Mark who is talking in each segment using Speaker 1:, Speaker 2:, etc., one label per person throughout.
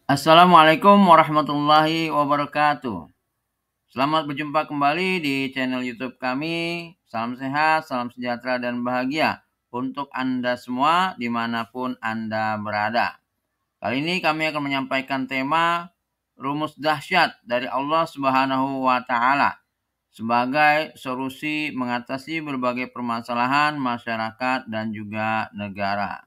Speaker 1: Assalamualaikum warahmatullahi wabarakatuh. Selamat berjumpa kembali di channel YouTube kami. Salam sehat, salam sejahtera dan bahagia untuk Anda semua dimanapun Anda berada. Kali ini kami akan menyampaikan tema rumus dahsyat dari Allah Subhanahu wa Ta'ala sebagai solusi mengatasi berbagai permasalahan masyarakat dan juga negara.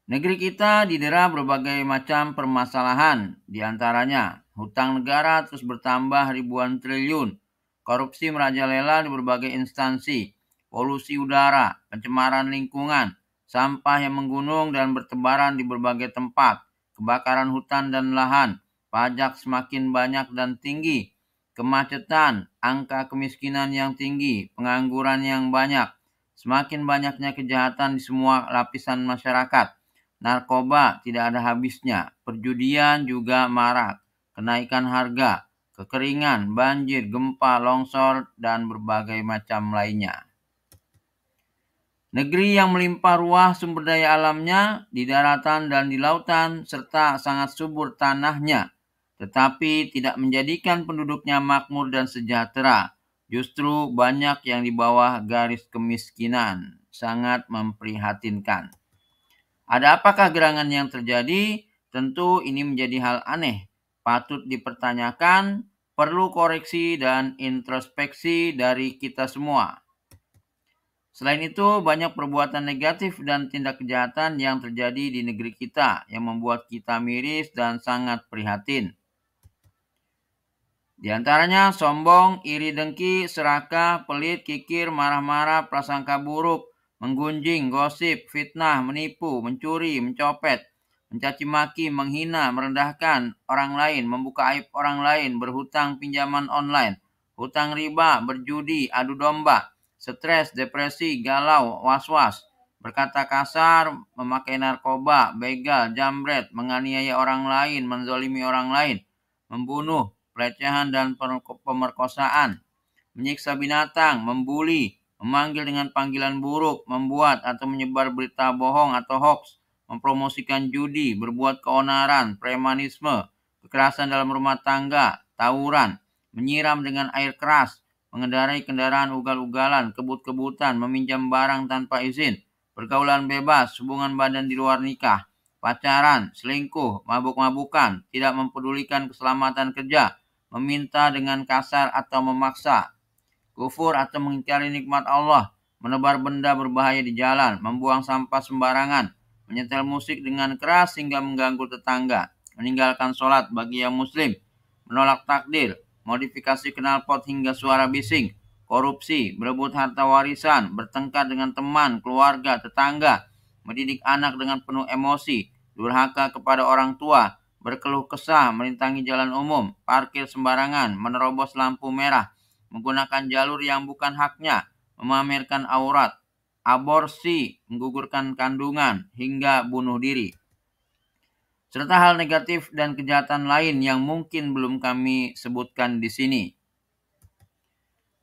Speaker 1: Negeri kita didera berbagai macam permasalahan, diantaranya hutang negara terus bertambah ribuan triliun, korupsi merajalela di berbagai instansi, polusi udara, pencemaran lingkungan, sampah yang menggunung dan bertebaran di berbagai tempat, kebakaran hutan dan lahan, pajak semakin banyak dan tinggi, kemacetan, angka kemiskinan yang tinggi, pengangguran yang banyak, semakin banyaknya kejahatan di semua lapisan masyarakat. Narkoba tidak ada habisnya, perjudian juga marak, kenaikan harga, kekeringan, banjir, gempa, longsor, dan berbagai macam lainnya. Negeri yang melimpah ruah sumber daya alamnya di daratan dan di lautan serta sangat subur tanahnya, tetapi tidak menjadikan penduduknya makmur dan sejahtera. Justru banyak yang di bawah garis kemiskinan, sangat memprihatinkan. Ada apakah gerangan yang terjadi? Tentu ini menjadi hal aneh, patut dipertanyakan, perlu koreksi dan introspeksi dari kita semua. Selain itu, banyak perbuatan negatif dan tindak kejahatan yang terjadi di negeri kita yang membuat kita miris dan sangat prihatin. Di antaranya sombong, iri dengki, serakah, pelit, kikir, marah-marah, prasangka buruk, menggunjing, gosip, fitnah, menipu, mencuri, mencopet, mencaci maki, menghina, merendahkan orang lain, membuka aib orang lain, berhutang pinjaman online, hutang riba, berjudi, adu domba, stres, depresi, galau, was-was, berkata kasar, memakai narkoba, begal, jambret, menganiaya orang lain, menzolimi orang lain, membunuh, pelecehan dan pemerkosaan, menyiksa binatang, membuli, memanggil dengan panggilan buruk, membuat atau menyebar berita bohong atau hoax, mempromosikan judi, berbuat keonaran, premanisme, kekerasan dalam rumah tangga, tawuran, menyiram dengan air keras, mengendarai kendaraan ugal-ugalan, kebut-kebutan, meminjam barang tanpa izin, pergaulan bebas, hubungan badan di luar nikah, pacaran, selingkuh, mabuk-mabukan, tidak mempedulikan keselamatan kerja, meminta dengan kasar atau memaksa, kufur atau mengingkari nikmat Allah, menebar benda berbahaya di jalan, membuang sampah sembarangan, menyetel musik dengan keras hingga mengganggu tetangga, meninggalkan sholat bagi yang muslim, menolak takdir, modifikasi knalpot hingga suara bising, korupsi, berebut harta warisan, bertengkar dengan teman, keluarga, tetangga, mendidik anak dengan penuh emosi, durhaka kepada orang tua, berkeluh kesah, merintangi jalan umum, parkir sembarangan, menerobos lampu merah, menggunakan jalur yang bukan haknya, memamerkan aurat, aborsi, menggugurkan kandungan, hingga bunuh diri. Serta hal negatif dan kejahatan lain yang mungkin belum kami sebutkan di sini.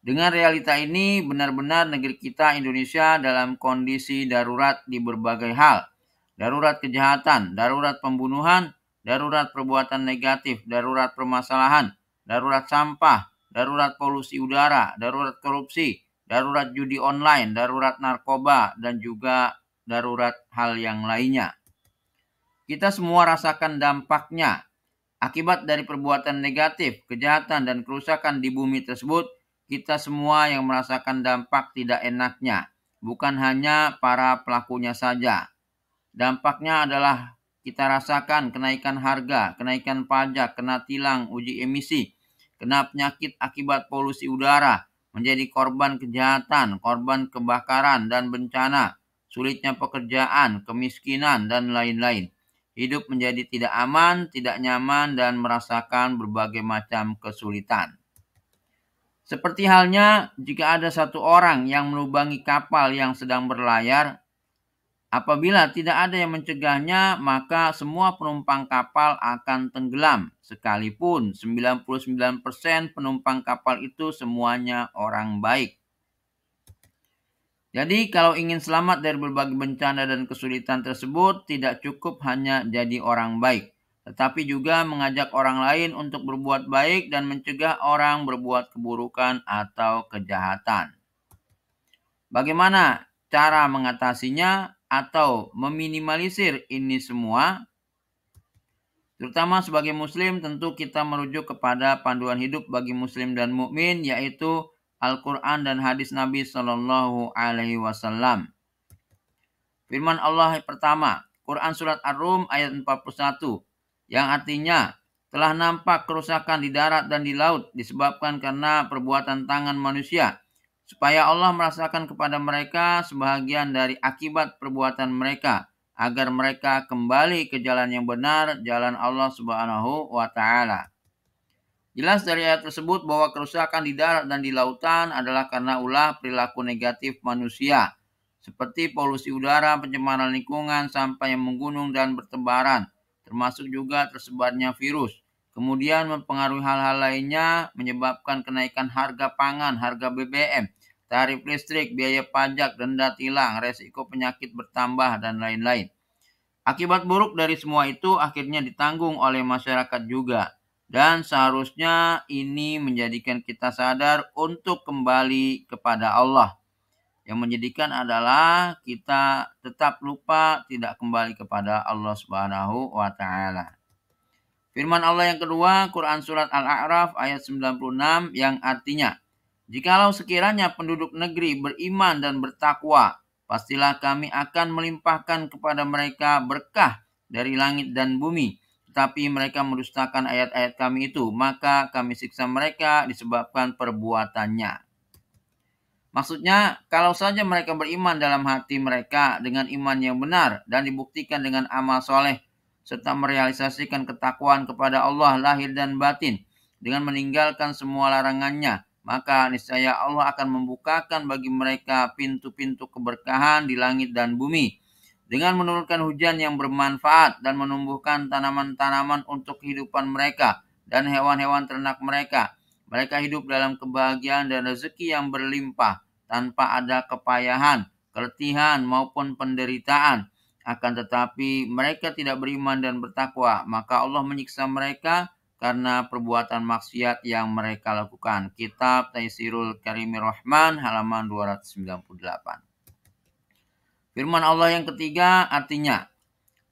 Speaker 1: Dengan realita ini, benar-benar negeri kita Indonesia dalam kondisi darurat di berbagai hal. Darurat kejahatan, darurat pembunuhan, darurat perbuatan negatif, darurat permasalahan, darurat sampah, darurat polusi udara, darurat korupsi, darurat judi online, darurat narkoba, dan juga darurat hal yang lainnya. Kita semua rasakan dampaknya. Akibat dari perbuatan negatif, kejahatan, dan kerusakan di bumi tersebut, kita semua yang merasakan dampak tidak enaknya. Bukan hanya para pelakunya saja. Dampaknya adalah kita rasakan kenaikan harga, kenaikan pajak, kena tilang uji emisi, kena penyakit akibat polusi udara, menjadi korban kejahatan, korban kebakaran dan bencana, sulitnya pekerjaan, kemiskinan, dan lain-lain. Hidup menjadi tidak aman, tidak nyaman, dan merasakan berbagai macam kesulitan. Seperti halnya jika ada satu orang yang melubangi kapal yang sedang berlayar, apabila tidak ada yang mencegahnya, maka semua penumpang kapal akan tenggelam. Sekalipun 99% penumpang kapal itu semuanya orang baik. Jadi kalau ingin selamat dari berbagai bencana dan kesulitan tersebut, tidak cukup hanya jadi orang baik, tetapi juga mengajak orang lain untuk berbuat baik dan mencegah orang berbuat keburukan atau kejahatan. Bagaimana cara mengatasinya atau meminimalisir ini semua? Terutama sebagai muslim tentu kita merujuk kepada panduan hidup bagi muslim dan mukmin, yaitu Al-Quran dan hadis Nabi Shallallahu Alaihi Wasallam. Firman Allah pertama, Quran Surat Ar-Rum ayat 41, yang artinya, telah nampak kerusakan di darat dan di laut disebabkan karena perbuatan tangan manusia, supaya Allah merasakan kepada mereka sebahagian dari akibat perbuatan mereka, agar mereka kembali ke jalan yang benar, jalan Allah Subhanahu wa Ta'ala. Jelas dari ayat tersebut bahwa kerusakan di darat dan di lautan adalah karena ulah perilaku negatif manusia, seperti polusi udara, pencemaran lingkungan, sampah yang menggunung dan bertebaran, termasuk juga tersebarnya virus. Kemudian mempengaruhi hal-hal lainnya, menyebabkan kenaikan harga pangan, harga BBM, tarif listrik, biaya pajak, denda tilang, resiko penyakit bertambah, dan lain-lain. Akibat buruk dari semua itu akhirnya ditanggung oleh masyarakat juga. Dan seharusnya ini menjadikan kita sadar untuk kembali kepada Allah. Yang menyedihkan adalah kita tetap lupa tidak kembali kepada Allah Subhanahu wa Ta'ala. Firman Allah yang kedua, Quran Surat Al-A'raf ayat 96 yang artinya, jikalau sekiranya penduduk negeri beriman dan bertakwa, pastilah kami akan melimpahkan kepada mereka berkah dari langit dan bumi. Tetapi mereka mendustakan ayat-ayat kami itu, maka kami siksa mereka disebabkan perbuatannya. Maksudnya, kalau saja mereka beriman dalam hati mereka dengan iman yang benar dan dibuktikan dengan amal soleh, serta merealisasikan ketakwaan kepada Allah lahir dan batin dengan meninggalkan semua larangannya, maka niscaya Allah akan membukakan bagi mereka pintu-pintu keberkahan di langit dan bumi dengan menurunkan hujan yang bermanfaat dan menumbuhkan tanaman-tanaman untuk kehidupan mereka dan hewan-hewan ternak mereka. Mereka hidup dalam kebahagiaan dan rezeki yang berlimpah tanpa ada kepayahan, keletihan maupun penderitaan. Akan tetapi mereka tidak beriman dan bertakwa, maka Allah menyiksa mereka karena perbuatan maksiat yang mereka lakukan. Kitab Taisirul Karimir Rahman halaman 298. Firman Allah yang ketiga artinya,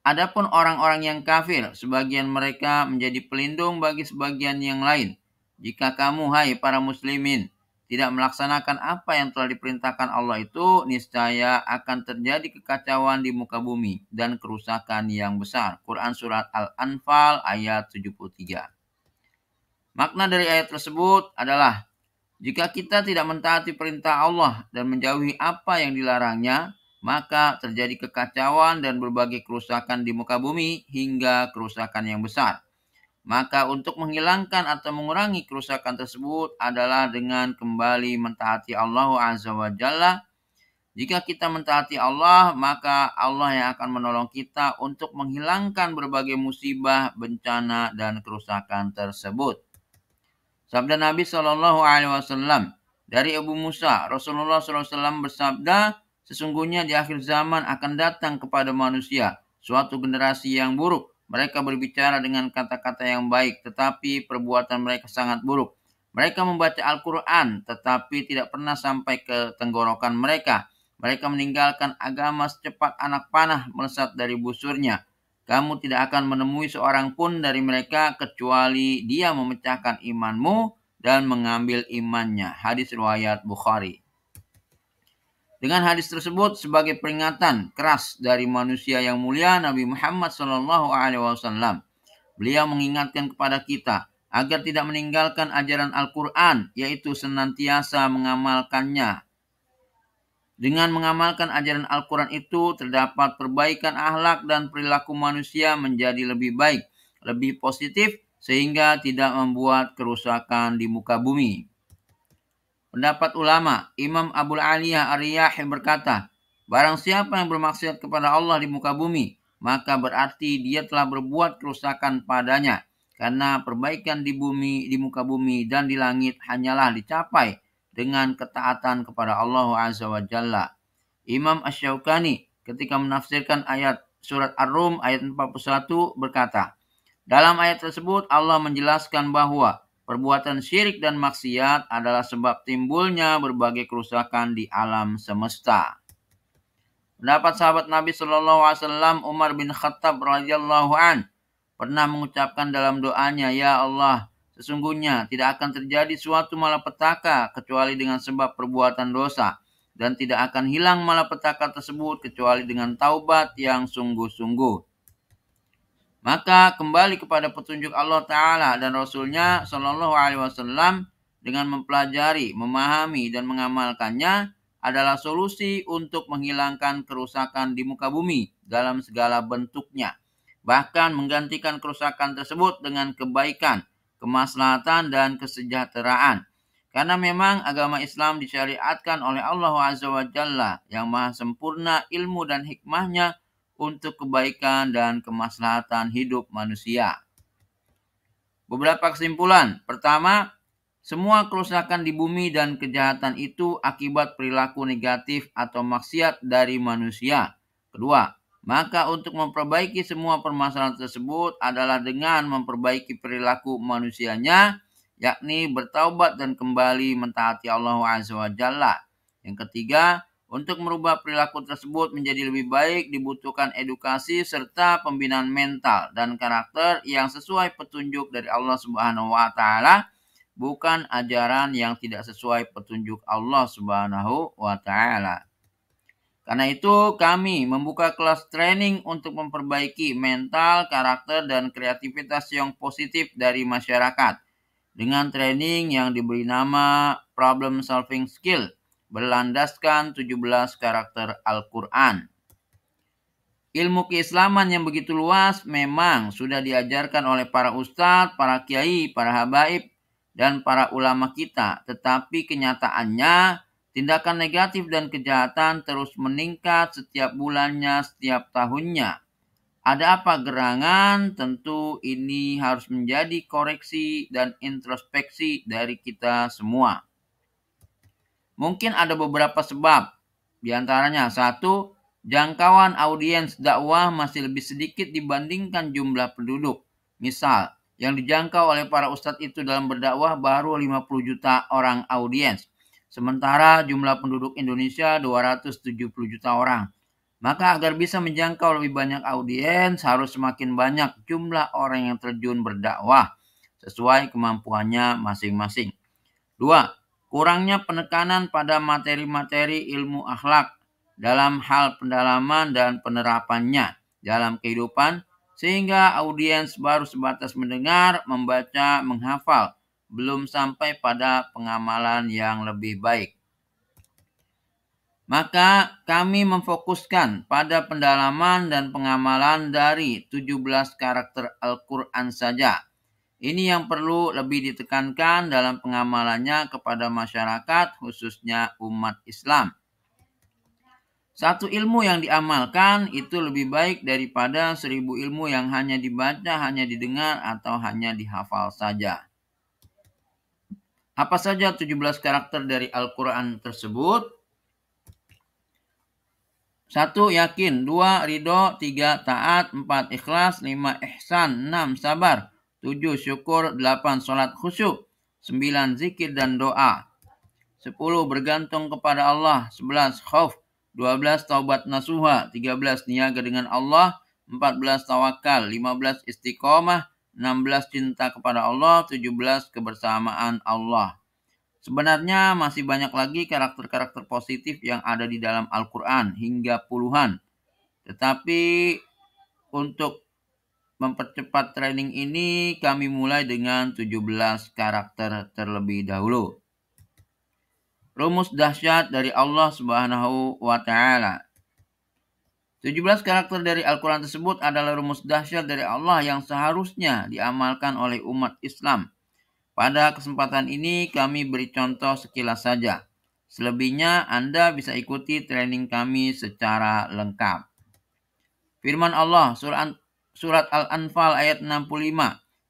Speaker 1: adapun orang-orang yang kafir, sebagian mereka menjadi pelindung bagi sebagian yang lain. Jika kamu, hai para muslimin, tidak melaksanakan apa yang telah diperintahkan Allah itu, niscaya akan terjadi kekacauan di muka bumi dan kerusakan yang besar. Quran Surat Al-Anfal ayat 73. Makna dari ayat tersebut adalah, jika kita tidak mentaati perintah Allah dan menjauhi apa yang dilarangnya, maka terjadi kekacauan dan berbagai kerusakan di muka bumi hingga kerusakan yang besar. Maka untuk menghilangkan atau mengurangi kerusakan tersebut adalah dengan kembali mentaati Allah Azza wa Jalla. Jika kita mentaati Allah, maka Allah yang akan menolong kita untuk menghilangkan berbagai musibah, bencana, dan kerusakan tersebut. Sabda Nabi Shallallahu Alaihi Wasallam dari Abu Musa, Rasulullah SAW bersabda, sesungguhnya di akhir zaman akan datang kepada manusia suatu generasi yang buruk. Mereka berbicara dengan kata-kata yang baik, tetapi perbuatan mereka sangat buruk. Mereka membaca Al-Quran, tetapi tidak pernah sampai ke tenggorokan mereka. Mereka meninggalkan agama secepat anak panah melesat dari busurnya. Kamu tidak akan menemui seorang pun dari mereka kecuali dia memecahkan imanmu dan mengambil imannya. Hadis riwayat Bukhari. Dengan hadis tersebut sebagai peringatan keras dari manusia yang mulia Nabi Muhammad SAW, beliau mengingatkan kepada kita agar tidak meninggalkan ajaran Al-Quran, yaitu senantiasa mengamalkannya. Dengan mengamalkan ajaran Al-Quran itu terdapat perbaikan akhlak dan perilaku manusia menjadi lebih baik, lebih positif, sehingga tidak membuat kerusakan di muka bumi. Pendapat ulama, Imam Abul Aliyah Ar-Riyahi berkata, barang siapa yang bermaksiat kepada Allah di muka bumi, maka berarti dia telah berbuat kerusakan padanya. Karena perbaikan di bumi, di muka bumi dan di langit hanyalah dicapai dengan ketaatan kepada Allah Azza wa Jalla. Imam Asy-Syaukani ketika menafsirkan ayat surat Ar-Rum ayat 41 berkata, dalam ayat tersebut Allah menjelaskan bahwa perbuatan syirik dan maksiat adalah sebab timbulnya berbagai kerusakan di alam semesta. Pendapat sahabat Nabi Shallallahu Alaihi Wasallam Umar bin Khattab radhiyallahu an pernah mengucapkan dalam doanya, ya Allah, sesungguhnya tidak akan terjadi suatu malapetaka kecuali dengan sebab perbuatan dosa, dan tidak akan hilang malapetaka tersebut kecuali dengan taubat yang sungguh-sungguh. Maka kembali kepada petunjuk Allah Ta'ala dan Rasulnya Shallallahu Alaihi Wasallam dengan mempelajari, memahami, dan mengamalkannya adalah solusi untuk menghilangkan kerusakan di muka bumi dalam segala bentuknya. Bahkan menggantikan kerusakan tersebut dengan kebaikan, kemaslahatan, dan kesejahteraan. Karena memang agama Islam disyariatkan oleh Allah Azza wa Jalla yang maha sempurna ilmu dan hikmahnya untuk kebaikan dan kemaslahatan hidup manusia. Beberapa kesimpulan. Pertama, semua kerusakan di bumi dan kejahatan itu akibat perilaku negatif atau maksiat dari manusia. Kedua, maka untuk memperbaiki semua permasalahan tersebut adalah dengan memperbaiki perilaku manusianya, yakni bertaubat dan kembali mentaati Allah Azza wa Jalla. Yang ketiga, untuk merubah perilaku tersebut menjadi lebih baik dibutuhkan edukasi serta pembinaan mental dan karakter yang sesuai petunjuk dari Allah Subhanahu wa Ta'ala, bukan ajaran yang tidak sesuai petunjuk Allah Subhanahu wa Ta'ala. Karena itu kami membuka kelas training untuk memperbaiki mental, karakter, dan kreativitas yang positif dari masyarakat dengan training yang diberi nama Problem Solving Skill berlandaskan 17 karakter Al-Quran. Ilmu keislaman yang begitu luas memang sudah diajarkan oleh para ustadz, para kiai, para habaib, dan para ulama kita. Tetapi kenyataannya, tindakan negatif dan kejahatan terus meningkat setiap bulannya, setiap tahunnya. Ada apa gerangan? Tentu ini harus menjadi koreksi dan introspeksi dari kita semua. Mungkin ada beberapa sebab. Di antaranya, satu, jangkauan audiens dakwah masih lebih sedikit dibandingkan jumlah penduduk. Misal, yang dijangkau oleh para ustadz itu dalam berdakwah baru 50 juta orang audiens. Sementara jumlah penduduk Indonesia 270 juta orang. Maka agar bisa menjangkau lebih banyak audiens, harus semakin banyak jumlah orang yang terjun berdakwah sesuai kemampuannya masing-masing. Dua, kurangnya penekanan pada materi-materi ilmu akhlak dalam hal pendalaman dan penerapannya dalam kehidupan, sehingga audiens baru sebatas mendengar, membaca, menghafal, belum sampai pada pengamalan yang lebih baik. Maka kami memfokuskan pada pendalaman dan pengamalan dari 17 karakter Al-Quran saja. Ini yang perlu lebih ditekankan dalam pengamalannya kepada masyarakat, khususnya umat Islam. Satu ilmu yang diamalkan itu lebih baik daripada 1000 ilmu yang hanya dibaca, hanya didengar, atau hanya dihafal saja. Apa saja 17 karakter dari Al-Quran tersebut? 1. Yakin. 2. Ridho. 3. Taat. 4. Ikhlas. 5. Ihsan. 6. Sabar. 7. Syukur. 8. Sholat khusyuk. 9. Zikir dan doa. 10. Bergantung kepada Allah. 11. Khauf. 12. Taubat nasuha. 13. Niaga dengan Allah. 14. Tawakal. 15. Istiqomah. 16. Cinta kepada Allah. 17. Kebersamaan Allah. Sebenarnya masih banyak lagi karakter-karakter positif yang ada di dalam Al-Quran hingga puluhan. Tetapi untuk mempercepat training ini kami mulai dengan 17 karakter terlebih dahulu. Rumus dahsyat dari Allah Subhanahu wa Ta'ala. 17 karakter dari Al-Quran tersebut adalah rumus dahsyat dari Allah yang seharusnya diamalkan oleh umat Islam. Pada kesempatan ini kami beri contoh sekilas saja. Selebihnya Anda bisa ikuti training kami secara lengkap. Firman Allah surat Al-Anfal ayat 65.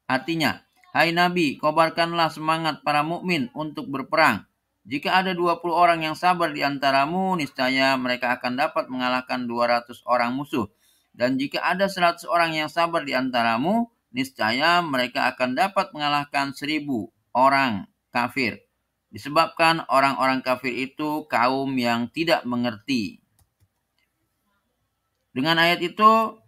Speaker 1: Artinya, hai Nabi, kobarkanlah semangat para mukmin untuk berperang. Jika ada 20 orang yang sabar di antaramu, niscaya mereka akan dapat mengalahkan 200 orang musuh. Dan jika ada 100 orang yang sabar di antaramu, niscaya mereka akan dapat mengalahkan 1000 orang kafir. Disebabkan orang-orang kafir itu kaum yang tidak mengerti. Dengan ayat itu,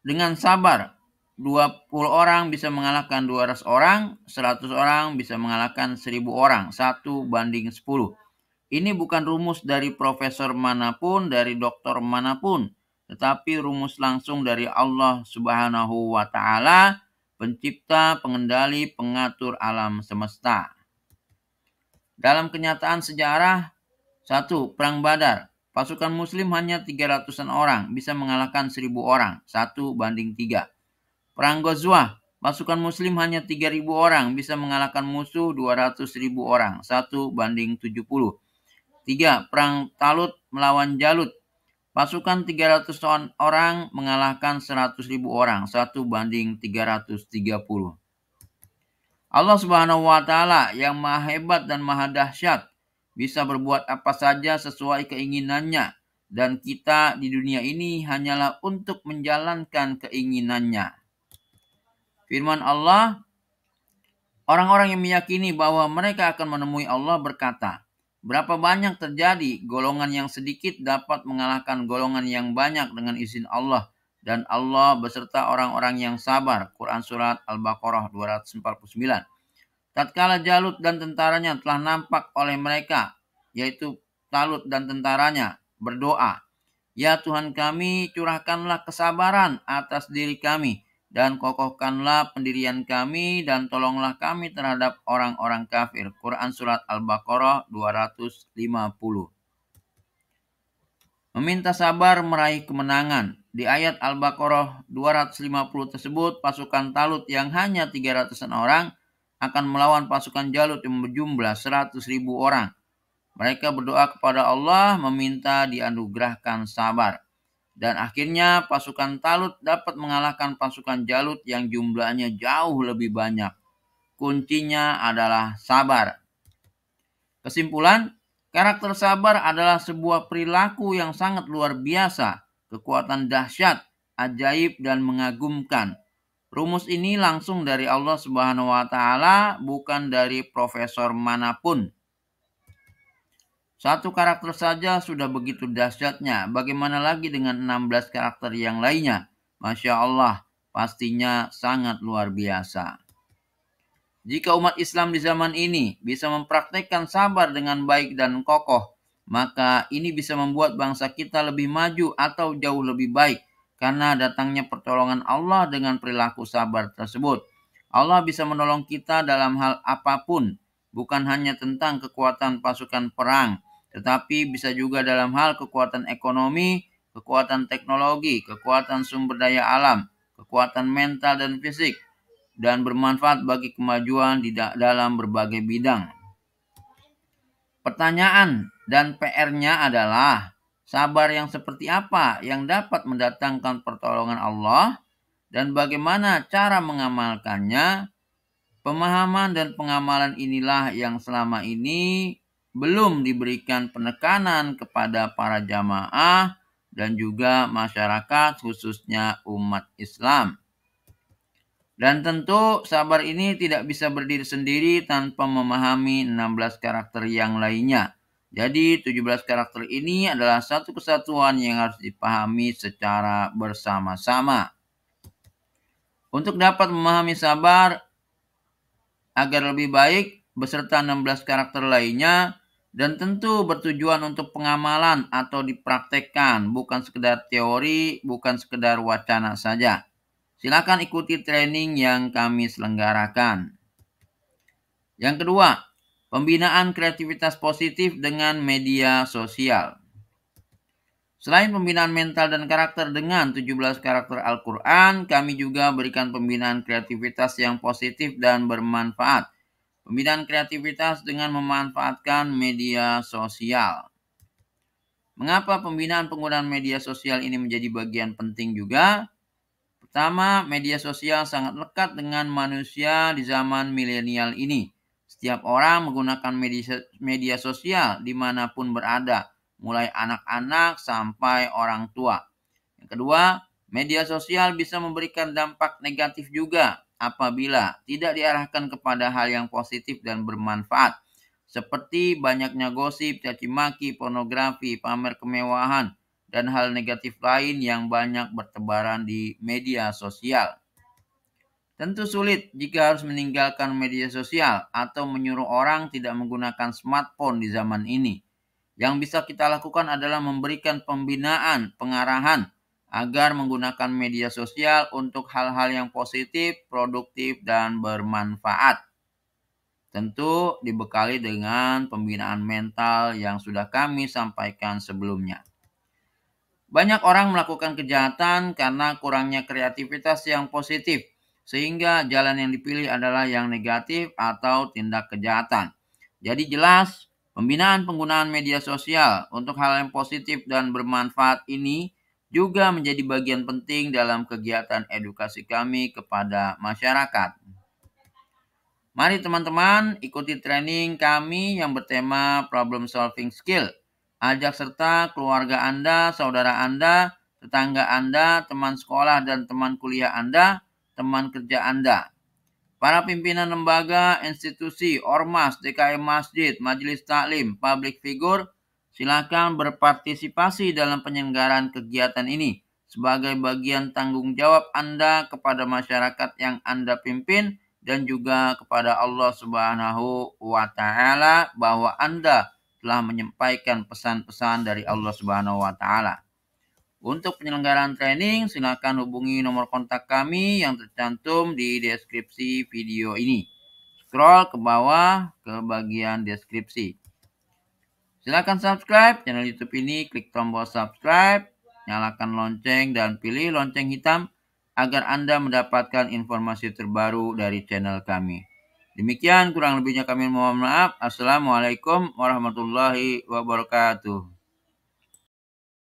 Speaker 1: dengan sabar, 20 orang bisa mengalahkan 200 orang, 100 orang bisa mengalahkan 1000 orang, 1:10. Ini bukan rumus dari profesor manapun, dari dokter manapun, tetapi rumus langsung dari Allah Subhanahu wa Ta'ala, Pencipta, pengendali, pengatur alam semesta. Dalam kenyataan sejarah, 1. Perang Badar. Pasukan muslim hanya 300-an orang, bisa mengalahkan 1000 orang, 1:3. Perang Ghazwah. Pasukan muslim hanya 3000 orang, bisa mengalahkan musuh 200.000 orang, 1:70. 3. Perang Talut melawan Jalut. Pasukan 300 orang mengalahkan 100.000 orang, 1:330. Allah Subhanahu wa Ta'ala yang Maha Hebat dan Maha Dahsyat, bisa berbuat apa saja sesuai keinginannya, dan kita di dunia ini hanyalah untuk menjalankan keinginannya. Firman Allah, orang-orang yang meyakini bahwa mereka akan menemui Allah berkata, berapa banyak terjadi golongan yang sedikit dapat mengalahkan golongan yang banyak dengan izin Allah, dan Allah beserta orang-orang yang sabar. Quran Surat Al-Baqarah 249. Tatkala Jalut dan tentaranya telah nampak oleh mereka, yaitu Talut dan tentaranya, berdoa, ya Tuhan kami, curahkanlah kesabaran atas diri kami, dan kokohkanlah pendirian kami, dan tolonglah kami terhadap orang-orang kafir. Quran Surat Al-Baqarah 250. Meminta sabar meraih kemenangan. Di ayat Al-Baqarah 250 tersebut, pasukan Talut yang hanya 300-an orang akan melawan pasukan Jalut yang berjumlah 100.000 orang. Mereka berdoa kepada Allah meminta dianugerahkan sabar. Dan akhirnya pasukan Talut dapat mengalahkan pasukan Jalut yang jumlahnya jauh lebih banyak. Kuncinya adalah sabar. Kesimpulan, karakter sabar adalah sebuah perilaku yang sangat luar biasa, kekuatan dahsyat, ajaib, dan mengagumkan. Rumus ini langsung dari Allah Subhanahu wa Ta'ala, bukan dari profesor manapun. Satu karakter saja sudah begitu dahsyatnya, bagaimana lagi dengan 16 karakter yang lainnya? Masya Allah, pastinya sangat luar biasa. Jika umat Islam di zaman ini bisa mempraktekkan sabar dengan baik dan kokoh, maka ini bisa membuat bangsa kita lebih maju atau jauh lebih baik, karena datangnya pertolongan Allah dengan perilaku sabar tersebut. Allah bisa menolong kita dalam hal apapun, bukan hanya tentang kekuatan pasukan perang, tetapi bisa juga dalam hal kekuatan ekonomi, kekuatan teknologi, kekuatan sumber daya alam, kekuatan mental dan fisik, dan bermanfaat bagi kemajuan di dalam berbagai bidang. Pertanyaan dan PR-nya adalah, sabar yang seperti apa yang dapat mendatangkan pertolongan Allah, dan bagaimana cara mengamalkannya? Pemahaman dan pengamalan inilah yang selama ini belum diberikan penekanan kepada para jamaah dan juga masyarakat, khususnya umat Islam. Dan tentu sabar ini tidak bisa berdiri sendiri tanpa memahami 16 karakter yang lainnya. Jadi 17 karakter ini adalah satu kesatuan yang harus dipahami secara bersama-sama. Untuk dapat memahami sabar agar lebih baik beserta 16 karakter lainnya, dan tentu bertujuan untuk pengamalan atau dipraktekkan, bukan sekedar teori, bukan sekedar wacana saja. Silakan ikuti training yang kami selenggarakan. Yang kedua, pembinaan kreativitas positif dengan media sosial. Selain pembinaan mental dan karakter dengan 17 karakter Al-Quran, kami juga berikan pembinaan kreativitas yang positif dan bermanfaat. Pembinaan kreativitas dengan memanfaatkan media sosial. Mengapa pembinaan penggunaan media sosial ini menjadi bagian penting juga? Pertama, media sosial sangat lekat dengan manusia di zaman milenial ini. Setiap orang menggunakan media sosial dimanapun berada, mulai anak-anak sampai orang tua. Yang kedua, media sosial bisa memberikan dampak negatif juga apabila tidak diarahkan kepada hal yang positif dan bermanfaat, seperti banyaknya gosip, caci maki, pornografi, pamer kemewahan, dan hal negatif lain yang banyak bertebaran di media sosial. Tentu sulit jika harus meninggalkan media sosial atau menyuruh orang tidak menggunakan smartphone di zaman ini. Yang bisa kita lakukan adalah memberikan pembinaan, pengarahan agar menggunakan media sosial untuk hal-hal yang positif, produktif, dan bermanfaat. Tentu dibekali dengan pembinaan mental yang sudah kami sampaikan sebelumnya. Banyak orang melakukan kejahatan karena kurangnya kreativitas yang positif, sehingga jalan yang dipilih adalah yang negatif atau tindak kejahatan. Jadi jelas, pembinaan penggunaan media sosial untuk hal yang positif dan bermanfaat ini juga menjadi bagian penting dalam kegiatan edukasi kami kepada masyarakat. Mari teman-teman ikuti training kami yang bertema Problem Solving Skill. Ajak serta keluarga Anda, saudara Anda, tetangga Anda, teman sekolah dan teman kuliah Anda, teman kerja Anda. Para pimpinan lembaga, institusi, ormas, DKM masjid, majelis taklim, public figure, silakan berpartisipasi dalam penyelenggaraan kegiatan ini sebagai bagian tanggung jawab Anda kepada masyarakat yang Anda pimpin dan juga kepada Allah Subhanahu wa Ta'ala bahwa Anda telah menyampaikan pesan-pesan dari Allah Subhanahu wa Ta'ala. Untuk penyelenggaraan training, silakan hubungi nomor kontak kami yang tercantum di deskripsi video ini. Scroll ke bawah ke bagian deskripsi. Silakan subscribe channel YouTube ini, klik tombol subscribe, nyalakan lonceng dan pilih lonceng hitam agar Anda mendapatkan informasi terbaru dari channel kami. Demikian kurang lebihnya kami mohon maaf. Assalamualaikum warahmatullahi wabarakatuh.